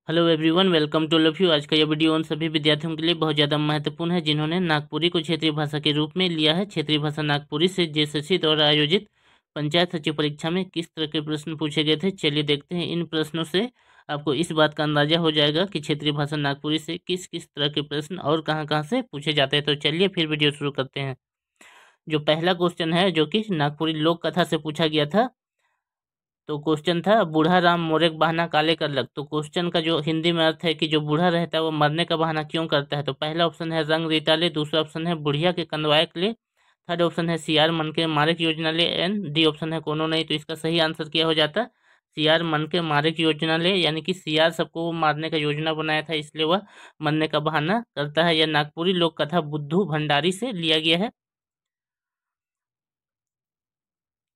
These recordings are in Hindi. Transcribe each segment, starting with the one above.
Hello everyone, welcome to love you. आज का यह वीडियो उन सभी विद्यार्थियों के लिए बहुत ज़्यादा महत्वपूर्ण है जिन्होंने नागपुरी को क्षेत्रीय भाषा के रूप में लिया है। क्षेत्रीय भाषा नागपुरी से जेएसएससी द्वारा आयोजित पंचायत सचिव परीक्षा में किस तरह के प्रश्न पूछे गए थे, चलिए देखते हैं। इन प्रश्नों से आपको इस बात का अंदाजा हो जाएगा कि क्षेत्रीय भाषा नागपुरी से किस किस तरह के प्रश्न और कहाँ कहाँ से पूछे जाते हैं। तो चलिए फिर वीडियो शुरू करते हैं। जो पहला क्वेश्चन है जो कि नागपुरी लोक कथा से पूछा गया था, तो क्वेश्चन था बूढ़ा राम मोरे बहाना काले कर लग। तो क्वेश्चन का जो हिंदी में अर्थ है कि जो बूढ़ा रहता है वो मरने का बहाना क्यों करता है। तो पहला ऑप्शन है रंग रीता ले, दूसरा ऑप्शन है बुढ़िया के कनवाए ले, थर्ड ऑप्शन है सियार मन के मारे की योजना ले, एंड डी ऑप्शन है कोनो नहीं। तो इसका सही आंसर क्या हो जाता? सियार मन के मारे की योजना ले, यानी कि सियार सबको वो मारने का योजना बनाया था, इसलिए वह मरने का बहाना करता है। यह नागपुरी लोक कथा बुद्धू भंडारी से लिया गया है।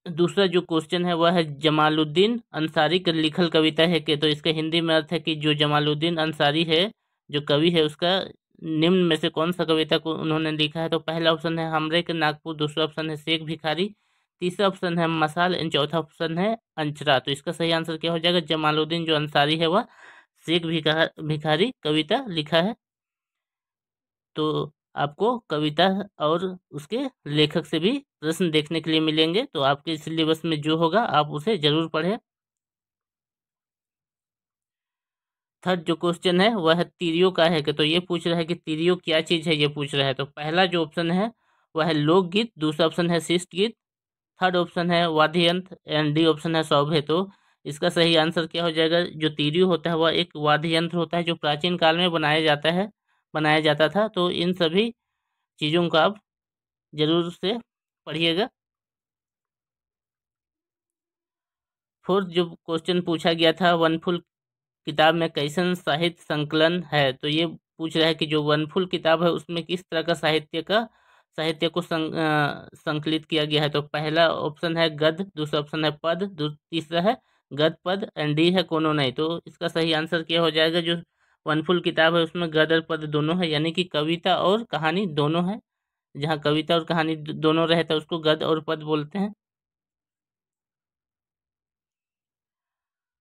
दूसरा जो क्वेश्चन है वह है जमालुद्दीन अंसारी का लिखल कविता है कि, तो इसका हिंदी में अर्थ है कि जो जमालुद्दीन अंसारी है जो कवि है उसका निम्न में से कौन सा कविता को उन्होंने लिखा है। तो पहला ऑप्शन है हमरे के नागपुर, दूसरा ऑप्शन है शेख भिखारी, तीसरा ऑप्शन है मसाल एंड चौथा ऑप्शन है अंचरा। तो इसका सही आंसर क्या हो जाएगा? जमालुद्दीन जो अंसारी है वह शेख भिखारी कविता लिखा है। तो आपको कविता और उसके लेखक से भी प्रश्न देखने के लिए मिलेंगे, तो आपके सिलेबस में जो होगा आप उसे जरूर पढ़ें। थर्ड जो क्वेश्चन है वह है तीरियो का है कि, तो ये पूछ रहा है कि तीरियो क्या चीज़ है, ये पूछ रहा है। तो पहला जो ऑप्शन है वह है लोकगीत, दूसरा ऑप्शन है शिष्ट गीत, थर्ड ऑप्शन है वाद्य यंत्र, एंड डी ऑप्शन है सौभे। तो इसका सही आंसर क्या हो जाएगा? जो तीरियो होता है वह एक वाद्य यंत्र होता है जो प्राचीन काल में बनाया जाता था। तो इन सभी चीज़ों का आप जरूर से पढ़िएगा। फोर्थ जो क्वेश्चन पूछा गया था वनफुल किताब में कैसन साहित्य संकलन है, तो ये पूछ रहा है कि जो वनफुल किताब है उसमें किस तरह का साहित्य को संकलित किया गया है। तो पहला ऑप्शन है गद्य, दूसरा ऑप्शन है पद, तीसरा है गद्य पद, एंड डी है कोनो नहीं। तो इसका सही आंसर क्या हो जाएगा? जो वनफुल किताब है उसमें गद्य और पद दोनों है, यानी कि कविता और कहानी दोनों है। जहाँ कविता और कहानी दोनों रहता है उसको गद्य और पद बोलते हैं।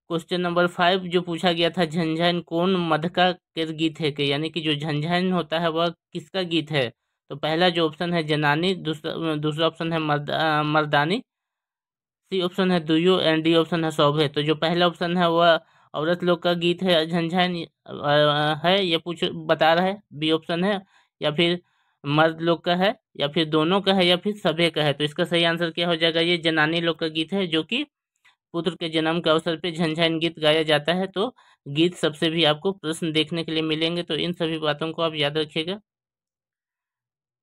क्वेश्चन नंबर 5 जो पूछा गया था झंझान कौन मधका के गीत है के, यानी कि जो झंझान होता है वह किसका गीत है। तो पहला जो ऑप्शन है जनानी, दूसरा ऑप्शन है मर्दानी, सी ऑप्शन है दुयो, एंड डी ऑप्शन है सौभे। तो जो पहला ऑप्शन है वह औरत लोग का गीत है झंझान है, ये पूछ बता रहा है। बी ऑप्शन है या फिर मर्द लोग का है, या फिर दोनों का है, या फिर सभे का है। तो इसका सही आंसर क्या हो जाएगा? ये जनानी लोग का गीत है जो कि पुत्र के जन्म के अवसर पे झंझान गीत गाया जाता है। तो गीत सबसे भी आपको प्रश्न देखने के लिए मिलेंगे, तो इन सभी बातों को आप याद रखिएगा।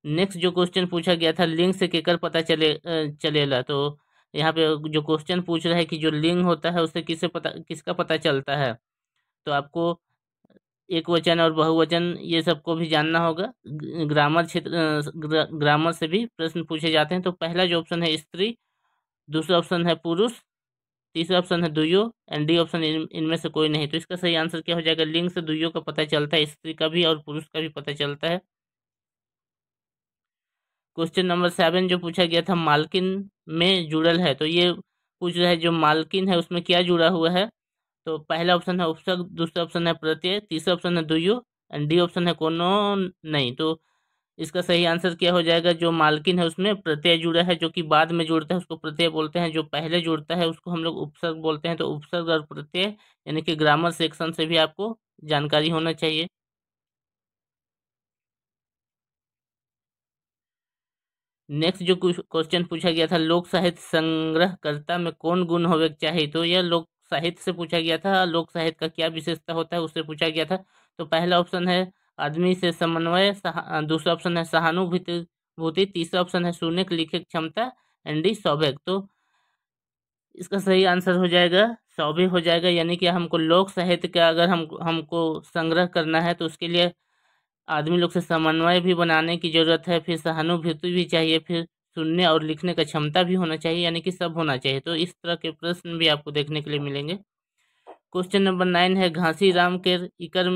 नेक्स्ट जो क्वेश्चन पूछा गया था लिंग से केकर पता चलेला। तो यहाँ पे जो क्वेश्चन पूछ रहा है कि जो लिंग होता है उससे किसका पता चलता है। तो आपको एक वचन और बहुवचन ये सबको भी जानना होगा। ग्रामर से भी प्रश्न पूछे जाते हैं। तो पहला जो ऑप्शन है स्त्री, दूसरा ऑप्शन है पुरुष, तीसरा ऑप्शन है दुइयो, एंड डी ऑप्शन इनमें से कोई नहीं। तो इसका सही आंसर क्या हो जाएगा? लिंग से दुइयो का पता चलता है, स्त्री का भी और पुरुष का भी पता चलता है। क्वेश्चन नंबर 7 जो पूछा गया था मालकिन में जुड़ल है, तो ये पूछ रहा है जो मालकिन है उसमें क्या जुड़ा हुआ है। तो पहला ऑप्शन है उपसर्ग, दूसरा ऑप्शन है प्रत्यय, तीसरा ऑप्शन है दुइयो, एंड डी ऑप्शन है कोनो नहीं। तो इसका सही आंसर क्या हो जाएगा? जो मालकिन है उसमें प्रत्यय जुड़ा है, जो कि बाद में जुड़ता है उसको प्रत्यय बोलते हैं, जो पहले जुड़ता है उसको हम लोग उपसर्ग बोलते हैं। तो उपसर्ग और प्रत्यय यानी कि ग्रामर सेक्शन से भी आपको जानकारी होना चाहिए। नेक्स्ट जो क्वेश्चन पूछा गया था लोक साहित्य संग्रहकर्ता में कौन गुण होवे के चाहिए, तो यह लोक साहित्य से पूछा गया था। लोक साहित्य का क्या विशेषता होता है उससे पूछा गया था। तो पहला ऑप्शन है आदमी से समन्वय, दूसरा ऑप्शन है सहानुभूति, तीसरा ऑप्शन है सुनने की लिखे क्षमता, एंड डी सौभाग्य। तो इसका सही आंसर हो जाएगा सौभाग्य हो जाएगा, यानी कि हमको लोक साहित्य का अगर हमको संग्रह करना है तो उसके लिए आदमी लोग से समन्वय भी बनाने की जरूरत है, फिर सहानुभूति भी चाहिए, फिर सुनने और लिखने का क्षमता भी होना चाहिए, यानी कि सब होना चाहिए। तो इस तरह के प्रश्न भी आपको देखने के लिए मिलेंगे। क्वेश्चन नंबर 9 है घासी राम के इकर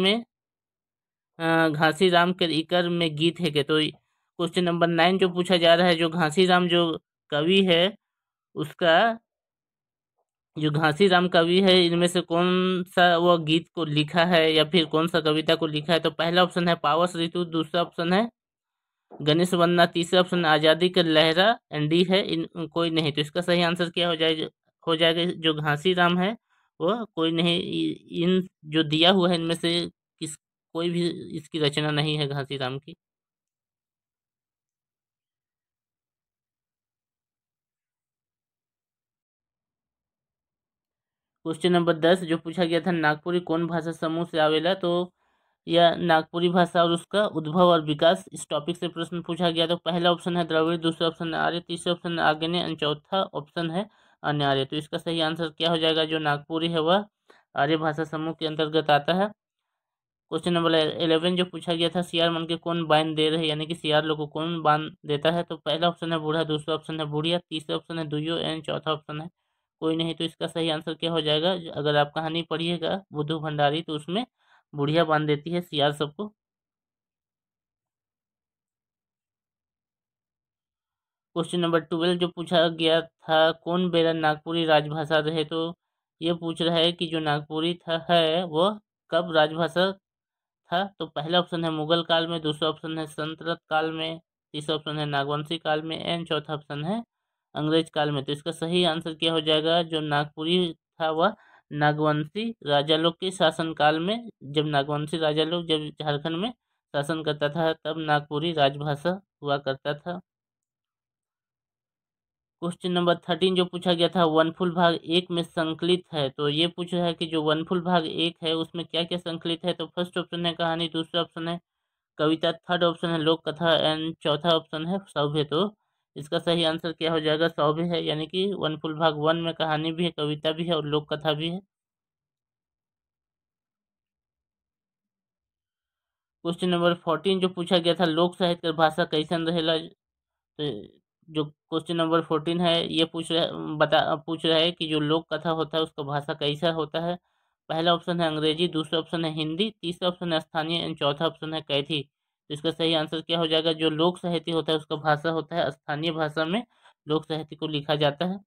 में गीत है के, तो क्वेश्चन नंबर 9 जो पूछा जा रहा है जो घासी राम जो कवि है उसका जो घासीराम कवि है इनमें से कौन सा वो गीत को लिखा है या फिर कौन सा कविता को लिखा है? तो पहला ऑप्शन है पावस ऋतु, दूसरा ऑप्शन है गणेश वंदना, तीसरा ऑप्शन आजादी का लहरा एंड डी है इन कोई नहीं। तो इसका सही आंसर क्या हो जाएगा जो घासीराम है वो कोई नहीं। इन जो दिया हुआ है इनमें से किस कोई भी इसकी रचना नहीं है घासीराम की। क्वेश्चन नंबर 10 जो पूछा गया था, नागपुरी कौन भाषा समूह से आवेला? तो यह नागपुरी भाषा और उसका उद्भव और विकास इस टॉपिक से प्रश्न पूछा गया। तो पहला ऑप्शन है द्रविड़, दूसरा ऑप्शन है आर्य, तीसरा ऑप्शन है आग्नेय और चौथा ऑप्शन है अन्य आर्य। तो इसका सही आंसर क्या हो जाएगा? जो नागपुरी है वह आर्य भाषा समूह के अंतर्गत आता है। क्वेश्चन नंबर 11 जो पूछा गया था, सीआर मन के कौन बांध दे रहे, यानी कि सीआर लोग को कौन बांध देता है? तो पहला ऑप्शन है बूढ़ा, दूसरा ऑप्शन है बुढ़िया, तीसरा ऑप्शन है दुइयो एंड चौथा ऑप्शन है कोई नहीं। तो इसका सही आंसर क्या हो जाएगा? अगर आप कहानी पढ़िएगा बुद्धू भंडारी तो उसमें बुढ़िया बांध देती है सीआर सबको। क्वेश्चन नंबर 12 जो पूछा गया था, कौन बेरा नागपुरी राजभाषा रहे? तो ये पूछ रहा है कि जो नागपुरी था है वह कब राजभाषा था? तो पहला ऑप्शन है मुगल काल में, दूसरा ऑप्शन है सल्तनत काल में, तीसरा ऑप्शन है नागवंशी काल में एंड चौथा ऑप्शन है अंग्रेज काल में। तो इसका सही आंसर क्या हो जाएगा? जो नागपुरी था वह नागवंशी राजा लोग के शासन काल में, जब नागवंशी राजा लोग जब झारखंड में शासन करता था तब नागपुरी राजभाषा हुआ करता था। क्वेश्चन नंबर 13 जो पूछा गया था, वनफुल भाग एक में संकलित है। तो ये पूछ रहा है कि जो वनफुल भाग एक है उसमें क्या क्या संकलित है? तो फर्स्ट ऑप्शन है कहानी, दूसरा ऑप्शन है कविता, थर्ड ऑप्शन है लोक कथा एंड चौथा ऑप्शन है सौभे। तो इसका सही आंसर क्या हो जाएगा? सौभे है, यानी कि वनफुल भाग वन में कहानी भी है, कविता भी है और लोक कथा भी है। क्वेश्चन नंबर 14 जो पूछा गया था, लोक साहित्य भाषा कैसन रहेला? तो जो क्वेश्चन नंबर 14 है ये पूछ रहा है कि जो लोक कथा होता है उसका भाषा कैसा होता है? पहला ऑप्शन है अंग्रेजी, दूसरा ऑप्शन है हिंदी, तीसरा ऑप्शन है स्थानीय एंड चौथा ऑप्शन है कैथी। तो इसका सही आंसर क्या हो जाएगा? जो लोक साहित्य होता है उसका भाषा होता है स्थानीय भाषा में लोक साहित्य को लिखा जाता है।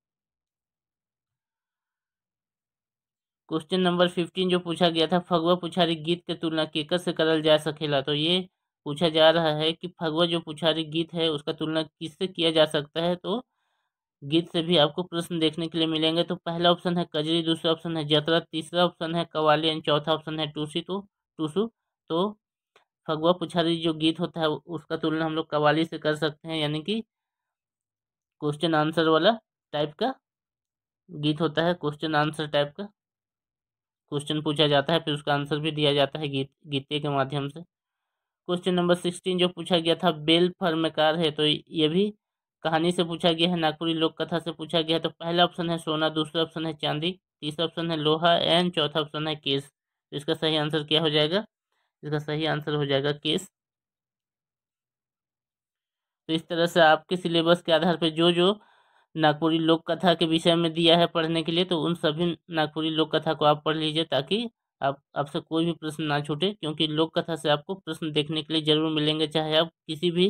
क्वेश्चन नंबर 15 जो पूछा गया था, फगवा पुछारी गीत के तुलना केकर से करल जा सकेला? तो ये पूछा जा रहा है कि फगवा जो पुछारी गीत है उसका तुलना किससे किया जा सकता है? तो गीत से भी आपको प्रश्न देखने के लिए मिलेंगे। तो पहला ऑप्शन है कजरी, दूसरा ऑप्शन है जतरा, तीसरा ऑप्शन है कव्वाली एंड चौथा ऑप्शन है टूसू। तो फगवा पुछारी जो गीत होता है उसका तुलना हम लोग कव्वाली से कर सकते हैं, यानी कि क्वेश्चन आंसर वाला टाइप का गीत होता है, क्वेश्चन आंसर टाइप का क्वेश्चन पूछा जाता है फिर उसका आंसर भी दिया जाता है गीते के माध्यम से। क्वेश्चन नंबर 16 जो पूछा गया था, बेल फर्मकार है। तो ये भी कहानी से पूछा गया है, नागपुरी लोक कथा से पूछा गया है। तो पहला ऑप्शन है सोना, दूसरा ऑप्शन है चांदी, तीसरा ऑप्शन है लोहा एंड चौथा ऑप्शन है केस। तो इसका सही आंसर क्या हो जाएगा? इसका सही आंसर हो जाएगा केस। तो इस तरह से आपके सिलेबस के आधार पर जो जो नागपुरी लोक कथा के विषय में दिया है पढ़ने के लिए, तो उन सभी नागपुरी लोक कथा को आप पढ़ लीजिए ताकि आप आपसे कोई भी प्रश्न ना छूटे, क्योंकि लोक कथा से आपको प्रश्न देखने के लिए जरूर मिलेंगे, चाहे आप किसी भी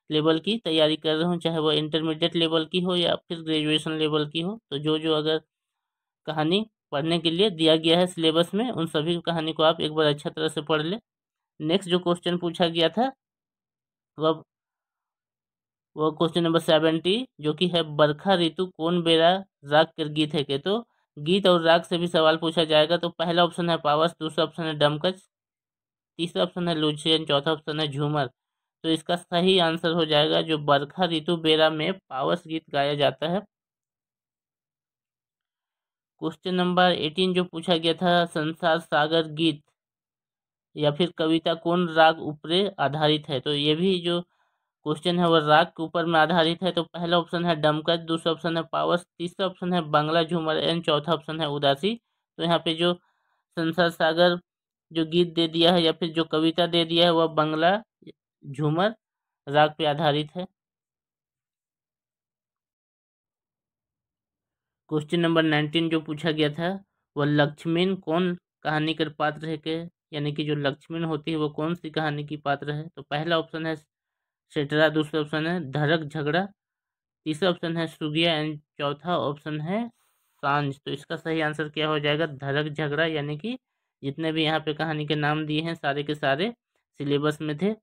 लेवल की तैयारी कर रहे हो, चाहे वह इंटरमीडिएट लेवल की हो या फिर ग्रेजुएशन लेवल की हो। तो जो जो अगर कहानी पढ़ने के लिए दिया गया है सिलेबस में उन सभी कहानी को आप एक बार अच्छा तरह से पढ़ ले। नेक्स्ट जो क्वेश्चन पूछा गया था वह वो क्वेश्चन नंबर 70 जो कि है बरखा ऋतु कौन बेरा राग कर गीत है के? तो गीत और राग से भी सवाल पूछा जाएगा। तो पहला ऑप्शन है पावस, दूसरा ऑप्शन है डमकच, तीसरा ऑप्शन है लुझियन, चौथा ऑप्शन है झूमर। तो इसका सही आंसर हो जाएगा जो बरखा ऋतु बेरा में पावस गीत गाया जाता है। क्वेश्चन नंबर 18 जो पूछा गया था, संसार सागर गीत या फिर कविता कौन राग ऊपरे आधारित है? तो ये भी जो क्वेश्चन है वह राग के ऊपर में आधारित है। तो पहला ऑप्शन है डमकच, दूसरा ऑप्शन है पावस, तीसरा ऑप्शन है बांग्ला झूमर एंड चौथा ऑप्शन है उदासी। तो यहाँ पे जो संसार सागर जो गीत दे दिया है या फिर जो कविता दे दिया है वह बांग्ला झूमर राग पे आधारित है। क्वेश्चन नंबर 19 जो पूछा गया था, वह लक्ष्मीन कौन कहानी का पात्र है के? यानी कि जो लक्ष्मीन होती है वो कौन सी कहानी की पात्र है? तो पहला ऑप्शन है सेठरा, दूसरा ऑप्शन है धड़क झगड़ा, तीसरा ऑप्शन है सुगिया एंड चौथा ऑप्शन है सांझ, तो इसका सही आंसर क्या हो जाएगा? धड़क झगड़ा, यानी कि जितने भी यहाँ पे कहानी के नाम दिए हैं सारे के सारे सिलेबस में थे।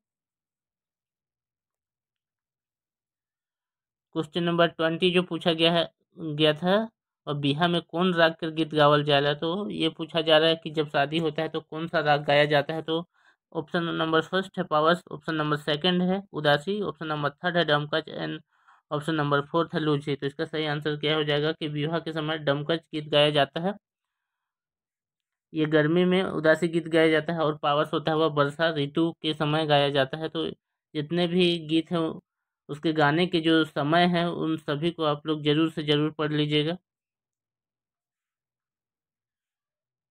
क्वेश्चन नंबर 20 जो पूछा गया था, और बिहा में कौन राग कर गीत गावल जाला, तो ये पूछा जा रहा है कि जब शादी होता है तो कौन सा राग गाया जाता है। तो ऑप्शन नंबर फर्स्ट है पावस, ऑप्शन नंबर सेकंड है उदासी, ऑप्शन नंबर थर्ड है Domkach, and option number fourth है लूझी। तो इसका सही आंसर क्या हो जाएगा कि विवाह के समय डमकच गीत गाया जाता है, ये गर्मी में उदासी गीत गाया जाता है, और पावस होता है वह वर्षा ऋतु के समय गाया जाता है। तो जितने भी गीत हैं उसके गाने के जो समय है उन सभी को आप लोग जरूर से जरूर पढ़ लीजिएगा।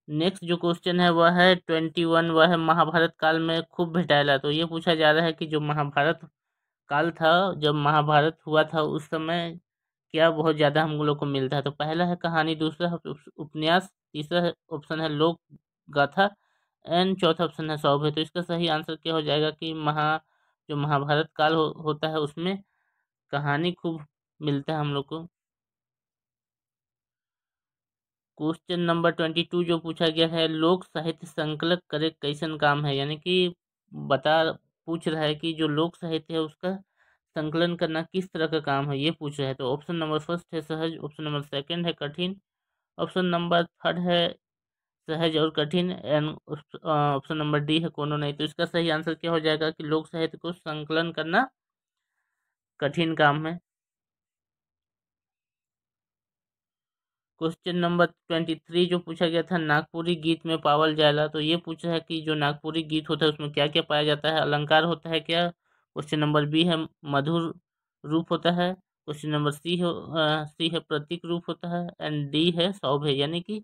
नेक्स्ट जो क्वेश्चन है वह है 21, वह है महाभारत काल में खूब भेटायला। तो ये पूछा जा रहा है कि जो महाभारत काल था, जब महाभारत हुआ था उस समय क्या बहुत ज़्यादा हम लोग को मिलता है। तो पहला है कहानी, दूसरा है उपन्यास, तीसरा है ऑप्शन है लोक गाथा, एंड चौथा ऑप्शन है सौभे। तो इसका सही आंसर क्या हो जाएगा कि जो महाभारत काल होता है उसमें कहानी खूब मिलता है हम लोग को। क्वेश्चन नंबर 22 जो पूछा गया है, लोक साहित्य संकलक करे कैसन काम है, यानी कि बता पूछ रहा है कि जो लोक साहित्य है उसका संकलन करना किस तरह का काम है, ये पूछ रहा है। तो ऑप्शन नंबर फर्स्ट है सहज, ऑप्शन नंबर सेकंड है कठिन, ऑप्शन नंबर थर्ड है सहज और कठिन, एंड ऑप्शन नंबर डी है कोनो नहीं। तो इसका सही आंसर क्या हो जाएगा कि लोक साहित्य को संकलन करना कठिन काम है। क्वेश्चन नंबर 23 जो पूछा गया था, नागपुरी गीत में पावल जायला। तो ये पूछ रहा है कि जो नागपुरी गीत होता है उसमें क्या क्या पाया जाता है, अलंकार होता है क्या? क्वेश्चन नंबर बी है मधुर रूप होता है, क्वेश्चन नंबर सी है प्रतीक रूप होता है, एंड डी है सौभे। यानी कि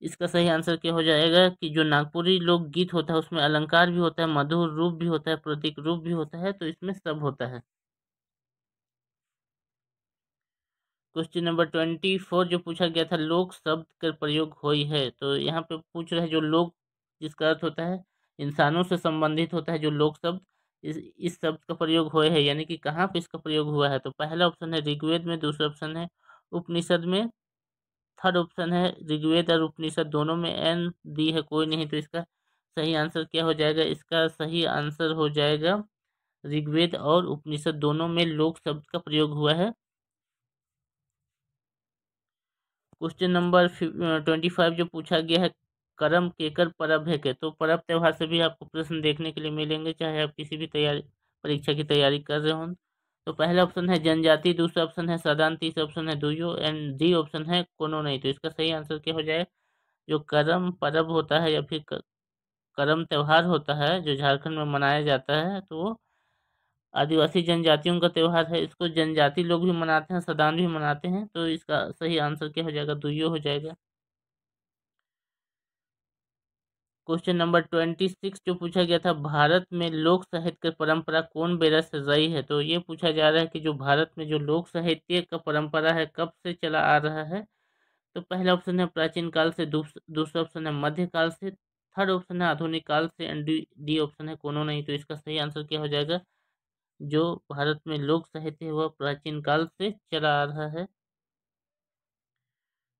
इसका सही आंसर क्या हो जाएगा कि जो नागपुरी लोक गीत होता है उसमें अलंकार भी होता है, मधुर रूप भी होता है, प्रतीक रूप भी होता है, तो इसमें सब होता है। क्वेश्चन नंबर 24 जो पूछा गया था, लोक शब्द का प्रयोग होई है। तो यहाँ पे पूछ रहे हैं जो लोक जिसका अर्थ होता है इंसानों से संबंधित होता है, जो लोक शब्द इस शब्द का प्रयोग होए है, यानी कि कहाँ पे इसका प्रयोग हुआ है। तो पहला ऑप्शन है ऋग्वेद में, दूसरा ऑप्शन है उपनिषद में, थर्ड ऑप्शन है ऋग्वेद और उपनिषद दोनों में, एन डी है कोई नहीं। तो इसका सही आंसर क्या हो जाएगा? इसका सही आंसर हो जाएगा ऋग्वेद और उपनिषद दोनों में लोक शब्द का प्रयोग हुआ है। क्वेश्चन नंबर 25 जो पूछा गया है, करम केकर परब है के। तो परब त्योहार से भी आपको प्रश्न देखने के लिए मिलेंगे, चाहे आप किसी भी तैयारी परीक्षा की तैयारी कर रहे हो। तो पहला ऑप्शन है जनजाति, दूसरा ऑप्शन है सदान, तीसरा ऑप्शन है दुयो, एंड डी ऑप्शन है कोनो नहीं। तो इसका सही आंसर क्या हो जाए? जो करम परब होता है या फिर करम त्योहार होता है जो झारखंड में मनाया जाता है, तो वो आदिवासी जनजातियों का त्योहार है। इसको जनजाति लोग भी मनाते हैं, सदान भी मनाते हैं। तो इसका सही आंसर क्या हो जाएगा? दुइयो हो जाएगा। क्वेश्चन नंबर 26 जो पूछा गया था, भारत में लोक साहित्य की परंपरा कौन बेरा से रही है। तो ये पूछा जा रहा है कि जो भारत में जो लोक साहित्य का परंपरा है कब से चला आ रहा है। तो पहला ऑप्शन है प्राचीन काल से, दूसरा ऑप्शन है मध्यकाल से, थर्ड ऑप्शन है आधुनिक काल से, एंड डी ऑप्शन है कोनो नहीं। तो इसका सही आंसर क्या हो जाएगा? जो भारत में लोक साहित्य है वह प्राचीन काल से चला आ रहा है।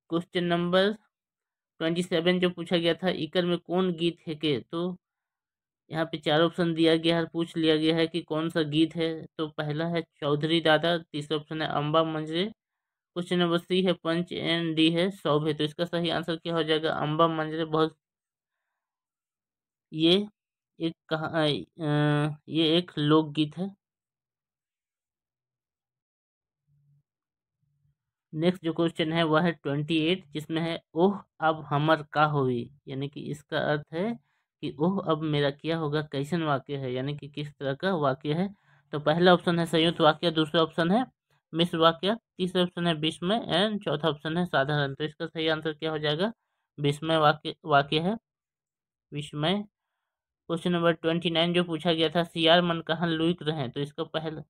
क्वेश्चन नंबर 27 जो पूछा गया था, इकर में कौन गीत है के। तो यहाँ पे चार ऑप्शन दिया गया है, पूछ लिया गया है कि कौन सा गीत है। तो पहला है चौधरी दादा, तीसरा ऑप्शन है अम्बा मंजरे, क्वेश्चन नंबर सी है पंच, एंड डी है सौभे। तो इसका सही आंसर क्या हो जाएगा? अम्बा मंजरे। बहुत ये ये एक लोकगीत है। नेक्स्ट जो क्वेश्चन है वह है 28, जिसमें है ओह अब हमर का होई, यानी कि इसका अर्थ है कि ओह अब मेरा क्या होगा, कैसन वाक्य है, यानी कि किस तरह का वाक्य है। तो पहला ऑप्शन है संयुक्त वाक्य, दूसरा ऑप्शन है मिश्र वाक्य, तीसरा ऑप्शन है विस्मय, एंड चौथा ऑप्शन है साधारण। तो इसका सही आंसर क्या हो जाएगा? विस्मय वाक्य वाक्य है, विस्मय। क्वेश्चन नंबर 29 जो पूछा गया था, सियार मन कहाँ लुक रहे हैं। तो इसका पहला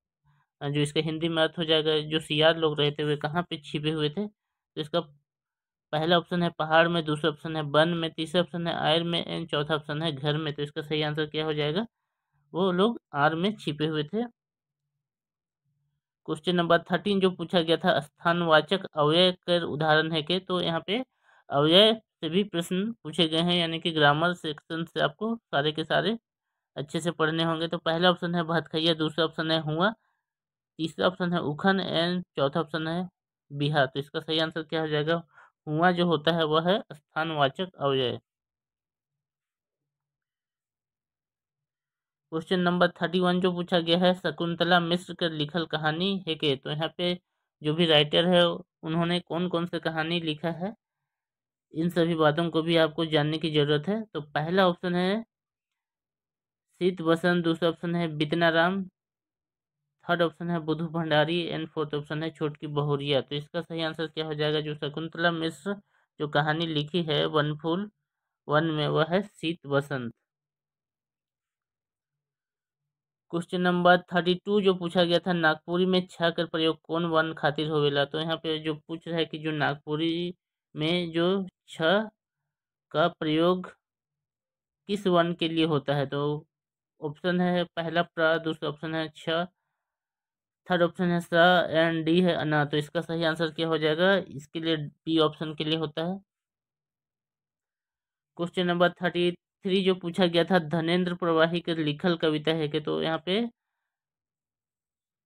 जो इसका हिंदी में अर्थ हो जाएगा, जो सियार लोग रहते हुए कहाँ पे छिपे हुए थे। तो इसका पहला ऑप्शन है पहाड़ में, दूसरा ऑप्शन है वन में, तीसरा ऑप्शन है आयर में, एंड चौथा ऑप्शन है घर में। तो इसका सही आंसर क्या हो जाएगा? वो लोग आर में छिपे हुए थे। क्वेश्चन नंबर 13 जो पूछा गया था, स्थानवाचक अव्यय के उदाहरण है के, तो यहाँ पे अव्यय से भी प्रश्न पूछे गए हैं, यानी कि ग्रामर सेक्शन से आपको सारे के सारे अच्छे से पढ़ने होंगे। तो पहला ऑप्शन है भतखैया, दूसरा ऑप्शन है हुआ, तीसरा ऑप्शन है उखन एंड चौथा ऑप्शन है बिहा। तो इसका सही आंसर क्या हो जाएगा? हुआ जो होता है वह है स्थानवाचक अव्यय। क्वेश्चन नंबर 31 जो पूछा गया है, शकुंतला मिश्र के लिखल कहानी है के, तो यहाँ पे जो भी राइटर है उन्होंने कौन कौन से कहानी लिखा है, इन सभी बातों को भी आपको जानने की जरूरत है। तो पहला ऑप्शन है शीत बसंत, दूसरा ऑप्शन है बितना राम, थर्ड ऑप्शन है Budhu Bhandari and fourth option है छोटकी बहुरिया। तो इसका सही आंसर क्या हो जाएगा? जो शकुंतला मिश्र जो कहानी लिखी है वनफूल वन में, वह है शीत बसंत। क्वेश्चन नंबर 32 जो पूछा गया था, नागपुरी में छ कर प्रयोग कौन वन खातिर होवेला। तो यहाँ पे जो पूछ रहा है कि जो नागपुरी में जो छ का प्रयोग किस वन के लिए होता है, तो ऑप्शन है पहला प्र, दूसरा ऑप्शन है छ, थर्ड ऑप्शन है स एंड डी है अना। तो इसका सही आंसर क्या हो जाएगा? इसके लिए बी ऑप्शन के लिए होता है। क्वेश्चन नंबर 33 जो पूछा गया था, धनेन्द्र प्रवाही के लिखल कविता है कि, तो यहाँ पे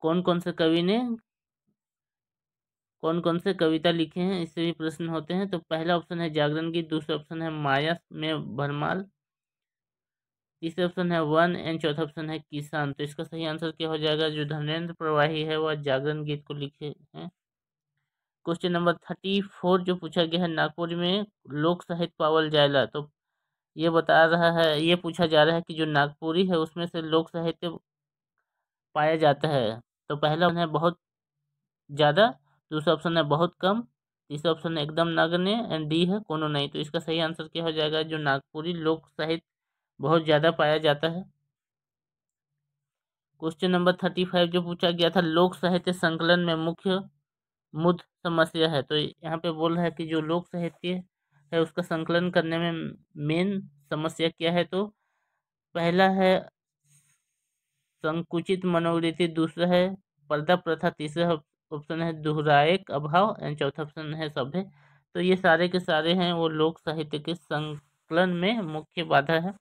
कौन कौन से कवि ने कौन कौन से कविता लिखे हैं, इससे भी प्रश्न होते हैं। तो पहला ऑप्शन है जागरण गीत, दूसरा ऑप्शन है माया में भरमाल, तीसरा ऑप्शन है वन एंड चौथा ऑप्शन है किसान। तो इसका सही आंसर क्या हो जाएगा? जो धनेन्द्र प्रवाही है वह जागरण गीत को लिखे हैं। क्वेश्चन नंबर 34 जो पूछा गया है, नागपुर में लोक साहित्य पावल जायला। तो ये बता रहा है, ये पूछा जा रहा है कि जो नागपुरी है उसमें से लोक साहित्य पाया जाता है। तो पहला ऑप्शन है बहुत ज़्यादा, दूसरा ऑप्शन है बहुत कम, तीसरा ऑप्शन है एकदम नगण्य एंड डी है कोनो नहीं। तो इसका सही आंसर क्या हो जाएगा? जो नागपुरी लोक साहित्य बहुत ज़्यादा पाया जाता है। क्वेश्चन नंबर 35 जो पूछा गया था, लोक साहित्य संकलन में मुख्य मुद्द समस्या है। तो यहाँ पे बोल रहा है कि जो लोक साहित्य है उसका संकलन करने में मेन समस्या क्या है। तो पहला है संकुचित मनोवृत्ति, दूसरा है पर्दा प्रथा, तीसरा ऑप्शन है दोहराएक अभाव एंड चौथा ऑप्शन है सभ्य। तो ये सारे के सारे हैं वो लोक साहित्य के संकलन में मुख्य बाधा है।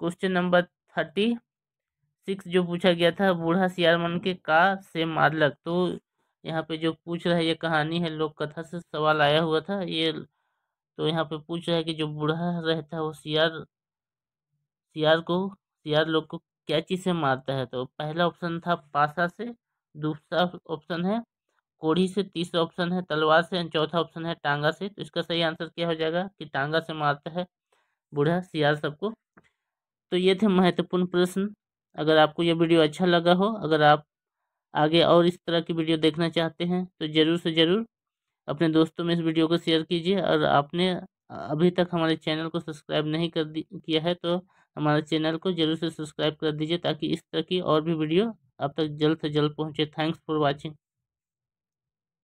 क्वेश्चन नंबर 36 जो पूछा गया था, बूढ़ा सियार मन के का से मारलक। तो यहाँ पे जो पूछ रहा है, ये कहानी है, लोक कथा से सवाल आया हुआ था ये। तो यहाँ पे पूछ रहा है कि जो बूढ़ा रहता है वो सियार को सियार लोग को क्या चीज से मारता है। तो पहला ऑप्शन था पासा से, दूसरा ऑप्शन है कोढ़ी से, तीसरा ऑप्शन है तलवार से एंड चौथा ऑप्शन है टांगा से। तो इसका सही आंसर क्या हो जाएगा? कि टांगा से मारता है बूढ़ा सियार सबको। तो ये थे महत्वपूर्ण प्रश्न। अगर आपको ये वीडियो अच्छा लगा हो, अगर आप आगे और इस तरह की वीडियो देखना चाहते हैं, तो ज़रूर से ज़रूर अपने दोस्तों में इस वीडियो को शेयर कीजिए। और आपने अभी तक हमारे चैनल को सब्सक्राइब नहीं किया है, तो हमारे चैनल को जरूर से सब्सक्राइब कर दीजिए, ताकि इस तरह की और भी वीडियो आप तक जल्द से जल्द पहुँचे। Thanks for watching.